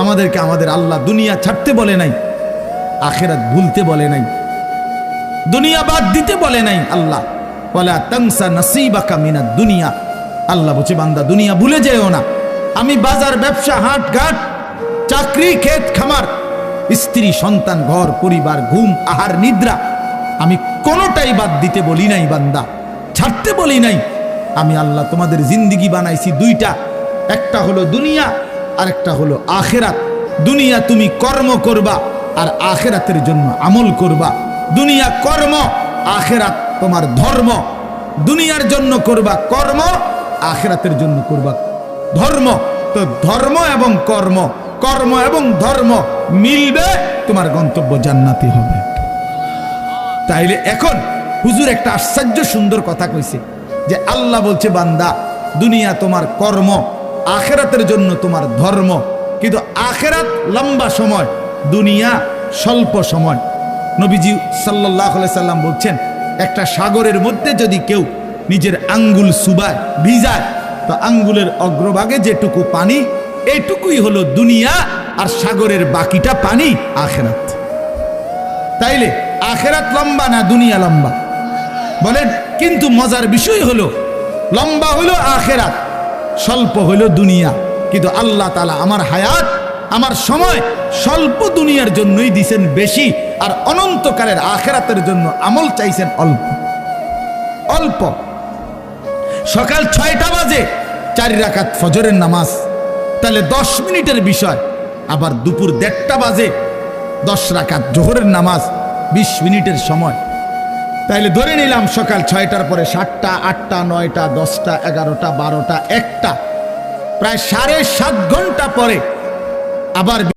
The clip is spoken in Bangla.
আমাদেরকে আমাদের আল্লাহ দুনিয়া ছাড়তে বলে নাই, আখিরাত ভুলতে বলে নাই, দুনিয়া বাদ দিতে বলে নাই। আল্লাহ ওয়ালা তানসা নাসিবাকা মিনাদ দুনিয়া, আল্লাহ বলছে বান্দা দুনিয়া ভুলে যেও না। আমি বাজার, ব্যবসা, হাট ঘাট, চাকরি, ক্ষেত খামার, স্ত্রী, সন্তান, ঘর পরিবার, ঘুম, আহার, নিদ্রা, আমি কোনোটাই বাদ দিতে বলি নাই বান্দা, ছাড়তে বলি নাই। আমি আল্লাহ তোমাদের জিন্দিগি বানাইছি দুইটা, একটা হলো দুনিয়া আর একটা হলো আখিরাত। দুনিয়া তুমি কর্ম করবা আর আখিরাতের জন্য আমল করবা। দুনিয়া কর্ম, আখিরাত তোমার ধর্ম। দুনিয়ার জন্য করবা কর্ম, আখিরাতের জন্য করবা ধর্ম। তো ধর্ম এবং কর্ম, কর্ম এবং ধর্ম মিলবে, তোমার গন্তব্য জান্নাতি হবে। তাইলে এখন হুজুর একটা আশ্চর্য সুন্দর কথা কইছে যে আল্লাহ বলছে বান্দা দুনিয়া তোমার কর্ম, আখিরাতের জন্য তোমার ধর্ম। কিন্তু আখিরাত লম্বা সময়, দুনিয়া স্বল্প সময়। নবীজি সাল্লাল্লাহু আলাইহি সাল্লাম বলছেন একটা সাগরের মধ্যে যদি কেউ নিজের আঙ্গুল সুবায়, ভিজায়, তো আঙ্গুলের অগ্রভাগে যেটুকু পানি, এইটুকুই হলো দুনিয়া, আর সাগরের বাকিটা পানি আখিরাত। তাইলে আখিরাত লম্বা না দুনিয়া লম্বা বলেন? কিন্তু মজার বিষয় হলো লম্বা হলো আখিরাত, স্বল্প হলো দুনিয়া। কিন্তু আল্লাহ তাআলা আমার হায়াত, আমার সময় স্বল্প দুনিয়ার জন্যই দিছেন বেশি, আর অনন্তকালের আখিরাতের জন্য আমল চাইছেন অল্প অল্প। সকাল 6টা বাজে 4 রাকাত ফজরের নামাজ, তাহলে 10 মিনিটের বিষয়। আবার দুপুর 1:30টা বাজে 10 রাকাত জোহরের নামাজ, 20 মিনিটের সময়। তাইলে ধরে নিলাম সকাল 6টার পরে 7টা, 8টা, 9টা, 10টা, 11টা, 12টা, 1টা, প্রায় 7.5 ঘন্টা পরে আবার